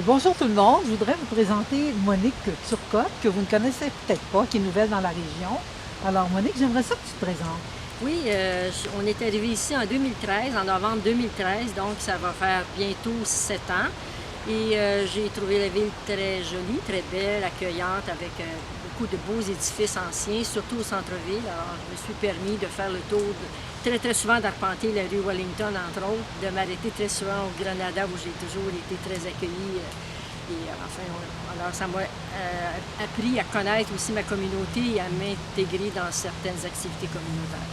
Bonjour tout le monde, je voudrais vous présenter Monique Turcotte, que vous ne connaissez peut-être pas, qui est nouvelle dans la région. Alors Monique, j'aimerais ça que tu te présentes. Oui, on est arrivé ici en 2013, en novembre 2013, donc ça va faire bientôt 7 ans. Et j'ai trouvé la ville très jolie, très belle, accueillante, avec beaucoup de beaux édifices anciens, surtout au centre-ville. Alors, je me suis permis de faire le tour, très souvent d'arpenter la rue Wellington, entre autres, de m'arrêter très souvent au Granada, où j'ai toujours été très accueillie. Alors ça m'a appris à connaître aussi ma communauté et à m'intégrer dans certaines activités communautaires.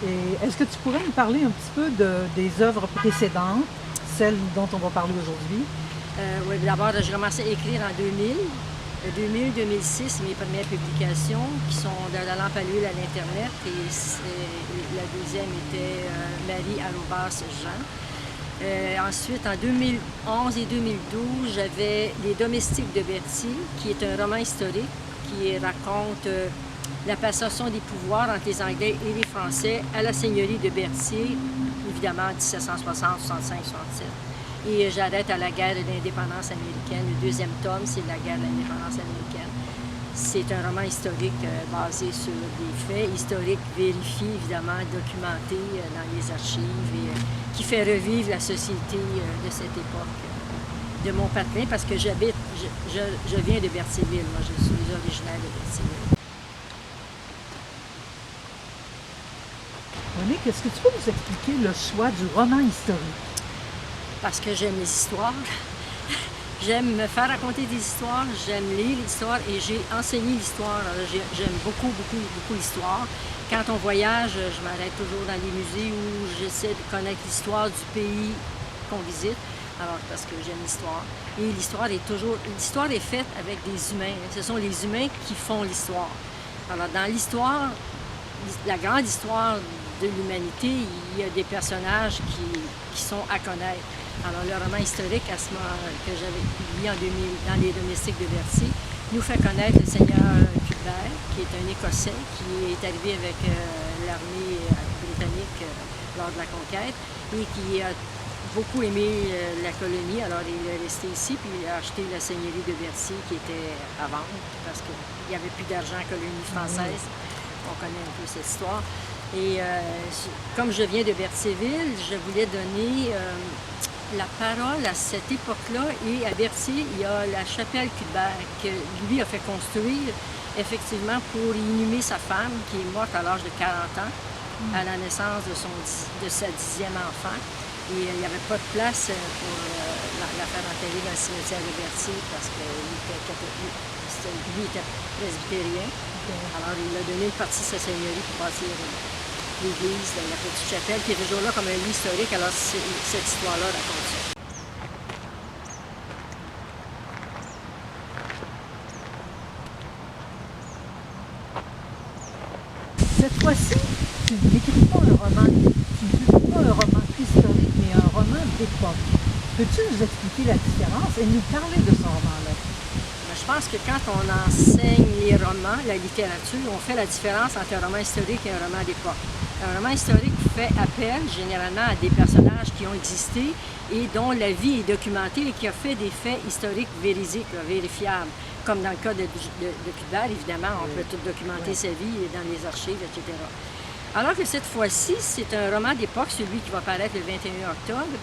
Et est-ce que tu pourrais me parler un petit peu des œuvres précédentes, celles dont on va parler aujourd'hui? Oui, d'abord, j'ai commencé à écrire en 2000. 2000-2006, mes premières publications, qui sont de la lampe à l'huile à l'Internet. Et la deuxième était Marie-Jean. Ensuite, en 2011 et 2012, j'avais Les Domestiques de Berthier, qui est un roman historique qui raconte la passation des pouvoirs entre les Anglais et les Français à la seigneurie de Berthier, évidemment en 1760, 65, 67. Et j'arrête à la guerre de l'indépendance américaine. Le deuxième tome, c'est la guerre de l'indépendance américaine. C'est un roman historique basé sur des faits historiques vérifiés, évidemment, documentés dans les archives et qui fait revivre la société de cette époque, de mon patelin, parce que je viens de Berthierville. Moi, je suis originaire de Berthierville. Monique, est-ce que tu peux nous expliquer le choix du roman historique? Parce que j'aime les histoires. J'aime me faire raconter des histoires, j'aime lire l'histoire et j'ai enseigné l'histoire. J'aime beaucoup l'histoire. Quand on voyage, je m'arrête toujours dans les musées où j'essaie de connaître l'histoire du pays qu'on visite. Alors, parce que j'aime l'histoire. Et l'histoire est faite avec des humains. Ce sont les humains qui font l'histoire. Alors, dans l'histoire, la grande histoire de l'humanité, il y a des personnages qui sont à connaître. Alors, le roman historique que j'avais publié en 2000 dans Les Domestiques de Berthier nous fait connaître le seigneur Cuthbert, qui est un Écossais, qui est arrivé avec l'armée britannique lors de la conquête et qui a beaucoup aimé la colonie. Alors, il est resté ici, puis il a acheté la seigneurie de Berthier qui était à vendre parce qu'il n'y avait plus d'argent en colonie française. On connaît un peu cette histoire. Et comme je viens de Berthierville, je voulais donner la parole à cette époque-là. Et à Berthier, il y a la chapelle Cuthbert que lui a fait construire effectivement pour inhumer sa femme qui est morte à l'âge de 40 ans à la naissance de sa 10e enfant. Et il n'y avait pas de place pour la faire enterrer dans le cimetière de Berthier parce que lui était presbytérien. Alors il a donné une partie de sa seigneurie pour bâtir l'église de la petite chapelle, qui est toujours là comme un lieu historique. Alors cette histoire-là raconte ça. Cette fois-ci, tu n'écris pas un roman, tu ne publies pas un roman historique, mais un roman d'époque. Peux-tu nous expliquer la différence et nous parler de ce roman-là? Je pense que quand on enseigne les romans, la littérature, on fait la différence entre un roman historique et un roman d'époque. Un roman historique fait appel généralement à des personnages qui ont existé et dont la vie est documentée et qui a fait des faits historiques véridiques, vérifiables. Comme dans le cas de Cuthbert, évidemment, on peut tout documenter sa vie dans les archives, etc. Alors que cette fois-ci, c'est un roman d'époque, celui qui va paraître le 21 octobre.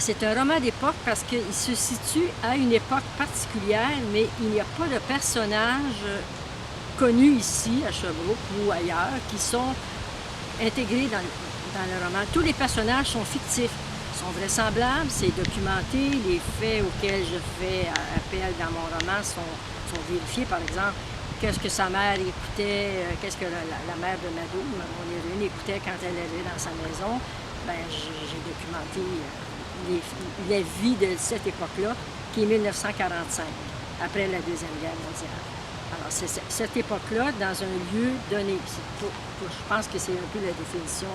C'est un roman d'époque parce qu'il se situe à une époque particulière, mais il n'y a pas de personnages connus ici, à Sherbrooke ou ailleurs, qui sont intégrés dans le roman. Tous les personnages sont fictifs, sont vraisemblables, c'est documenté. Les faits auxquels je fais appel dans mon roman sont vérifiés. Par exemple, qu'est-ce que sa mère écoutait, qu'est-ce que la mère de Mado, mon héroïne, écoutait quand elle allait dans sa maison. Bien, j'ai documenté la vie de cette époque-là, qui est 1945, après la Deuxième Guerre mondiale. Alors, c'est cette époque-là, dans un lieu donné. Je pense que c'est un peu la définition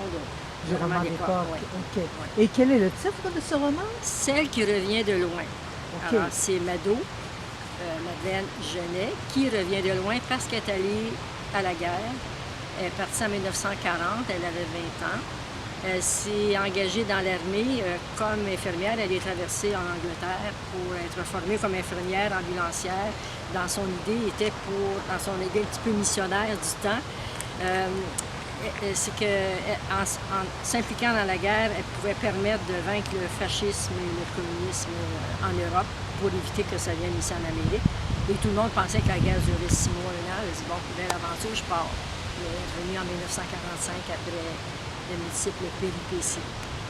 Du roman d'époque. Ouais. OK. Ouais. Et quel est le titre de ce roman? Celle qui revient de loin. Okay. Alors, c'est Mado, Madeleine Genet, qui revient de loin parce qu'elle est allée à la guerre. Elle est partie en 1940, elle avait 20 ans. Elle s'est engagée dans l'armée comme infirmière. Elle est traversée en Angleterre pour être formée comme infirmière ambulancière. Dans son idée, dans son idée un petit peu missionnaire du temps, c'est qu'en s'impliquant dans la guerre, elle pouvait permettre de vaincre le fascisme et le communisme en Europe pour éviter que ça vienne ici en Amérique. Et tout le monde pensait que la guerre durait 6 mois, 1 an. Elle a dit, bon, belle aventure, je pars. Elle est revenue en 1945 après de multiples péripéties.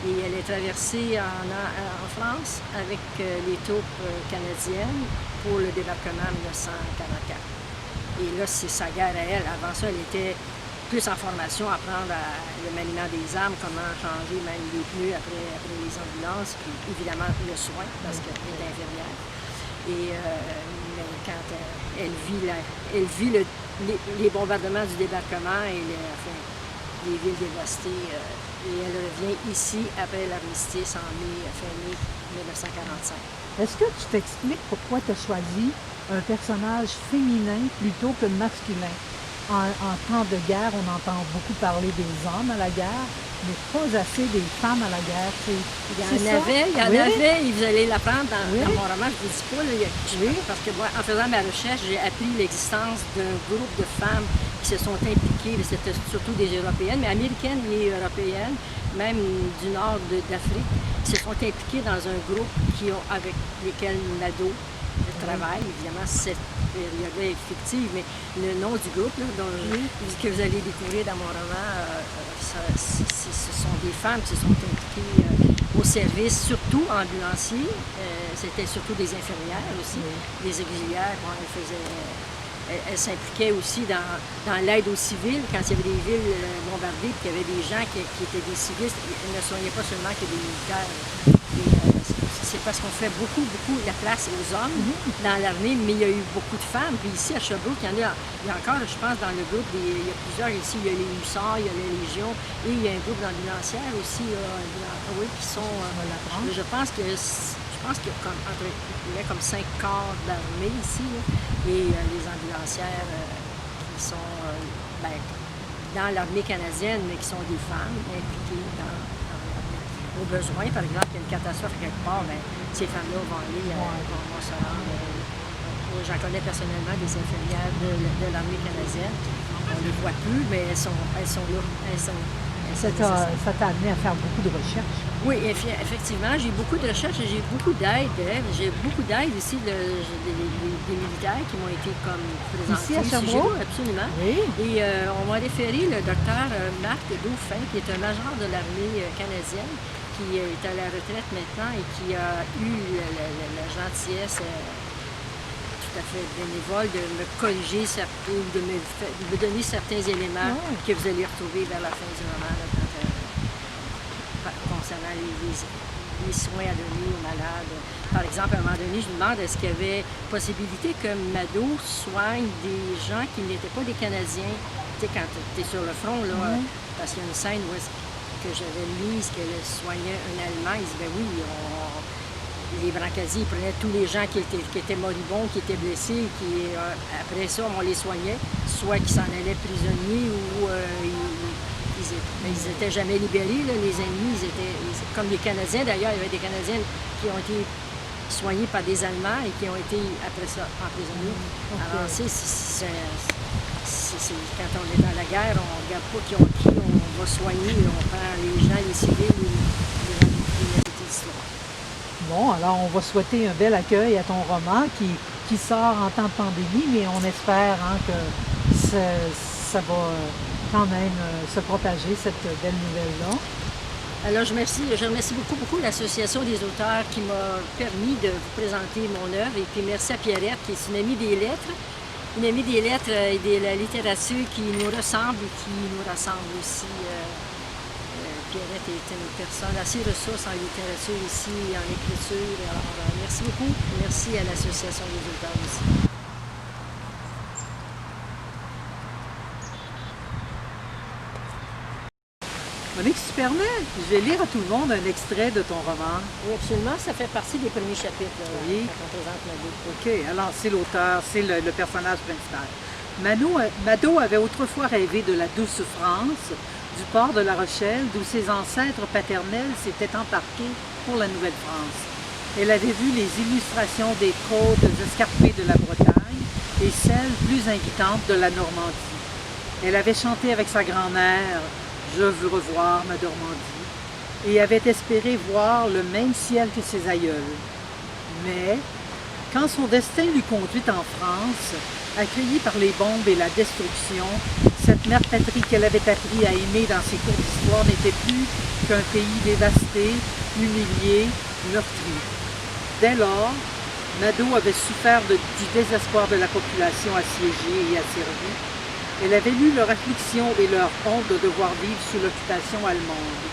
Et elle est traversée en France avec les troupes canadiennes pour le débarquement en 1944. Et là, c'est sa guerre à elle. Avant ça, elle était plus en formation, apprendre le maniement des armes, comment changer même les pneus après les ambulances, puis évidemment le soin, parce qu'elle est infirmière. Et mais quand elle vit les bombardements du débarquement et les villes dévastées, et elle revient ici après l'armistice fin mai 1945. Est-ce que tu t'expliques pourquoi tu as choisi un personnage féminin plutôt que masculin? En temps de guerre, on entend beaucoup parler des hommes à la guerre, mais pas assez des femmes à la guerre. Il y en avait, et vous allez l'apprendre dans mon roman, je ne vous dis pas, parce que moi, en faisant ma recherche, j'ai appris l'existence d'un groupe de femmes qui se sont impliquées, c'était surtout des Européennes, mais américaines et européennes, même du nord d'Afrique, qui se sont impliquées dans un groupe avec lesquels Nadeau travaille. Évidemment, cette période-là est fictive, mais le nom du groupe que vous allez découvrir dans mon roman, ce sont des femmes qui se sont impliquées au service, surtout ambulanciers. C'était surtout des infirmières aussi, des auxiliaires. Bon, elles s'impliquaient aussi dans l'aide aux civils. Quand il y avait des villes bombardées, puis il y avait des gens qui étaient des civils, elles ne soignaient pas seulement que des militaires. C'est parce qu'on fait beaucoup la place aux hommes dans l'armée, mais il y a eu beaucoup de femmes. Puis ici, à Sherbrooke, il y a encore, je pense, dans le groupe, il y a plusieurs ici. Il y a les hussards, il y a la Légion, et il y a un groupe d'ambulancières aussi, qui sont... je pense qu'il y a comme 5 corps d'armée ici, là, et les ambulancières qui sont dans l'armée canadienne, mais qui sont des femmes impliquées au besoin. Par exemple, il y a une catastrophe quelque part, ces femmes-là vont aller, vont se rendre. J'en connais personnellement des infirmières de l'armée canadienne. On ne les voit plus, mais elles sont là. Ça t'a amené à faire beaucoup de recherches? Oui, effectivement, j'ai beaucoup de recherches et j'ai beaucoup d'aide. J'ai beaucoup d'aide ici des militaires qui m'ont été comme présentés. Ici à Sherbrooke? Absolument. Oui. Et on m'a référé le docteur Marc Dauphin, qui est un major de l'armée canadienne, qui est à la retraite maintenant et qui a eu la gentillesse tout à fait bénévole de me corriger de me donner certains éléments que vous allez retrouver vers la fin du roman concernant les soins à donner aux malades. Par exemple, à un moment donné, je me demande est-ce qu'il y avait possibilité que Mado soigne des gens qui n'étaient pas des Canadiens. Tu sais, quand tu es sur le front, là, parce qu'il y a une scène que j'avais mise, qu'elle soignait un Allemand, il dit, ben oui, les brancasiers, ils prenaient tous les gens qui étaient moribonds, qui étaient blessés, après ça, on les soignait, soit qu'ils s'en allaient prisonniers ou ils n'étaient jamais libérés, là, les ennemis, comme les Canadiens d'ailleurs, il y avait des Canadiens qui ont été soignés par des Allemands et qui ont été après ça emprisonnés. Alors, quand on est dans la guerre, on ne regarde pas qui on va soigner, on prend les gens, les civils, les d'histoire. Bon, alors on va souhaiter un bel accueil à ton roman qui sort en temps de pandémie, mais on espère que ça va quand même se propager, cette belle nouvelle-là. Alors, je remercie beaucoup l'Association des auteurs qui m'a permis de vous présenter mon œuvre. Et puis, merci à Pierrette, qui est une amie des lettres. Une amie des lettres et de la littérature qui nous ressemble et qui nous rassemble aussi. Pierrette est une personne assez ressource en littérature ici, en écriture. Alors, merci beaucoup. Merci à l'Association des auteurs aussi. Monique Supernet, je vais lire à tout le monde un extrait de ton roman. Oui, absolument. Ça fait partie des premiers chapitres quand on présente Mado. OK. Alors, c'est l'auteur, c'est le personnage principal. Mado avait autrefois rêvé de la douce France, du port de La Rochelle, d'où ses ancêtres paternels s'étaient embarqués pour la Nouvelle-France. Elle avait vu les illustrations des côtes escarpées de la Bretagne et celles plus invitantes de la Normandie. Elle avait chanté avec sa grand-mère « Je veux revoir ma Normandie » et avait espéré voir le même ciel que ses aïeuls. Mais, quand son destin l'eut conduite en France, accueillie par les bombes et la destruction, cette mère patrie qu'elle avait appris à aimer dans ses cours d'histoire n'était plus qu'un pays dévasté, humilié, meurtri. Dès lors, Mado avait souffert du désespoir de la population assiégée et asservie. Elle avait lu leur affliction et leur honte de devoir vivre sous l'occupation allemande.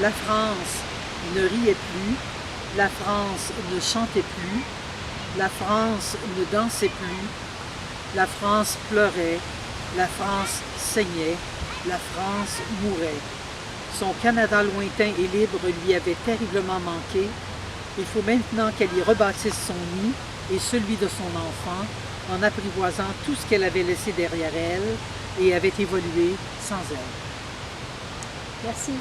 La France ne riait plus, la France ne chantait plus, la France ne dansait plus, la France pleurait, la France saignait, la France mourait. Son Canada lointain et libre lui avait terriblement manqué. Il faut maintenant qu'elle y rebâtisse son nid et celui de son enfant en apprivoisant tout ce qu'elle avait laissé derrière elle et avait évolué sans elle. Merci.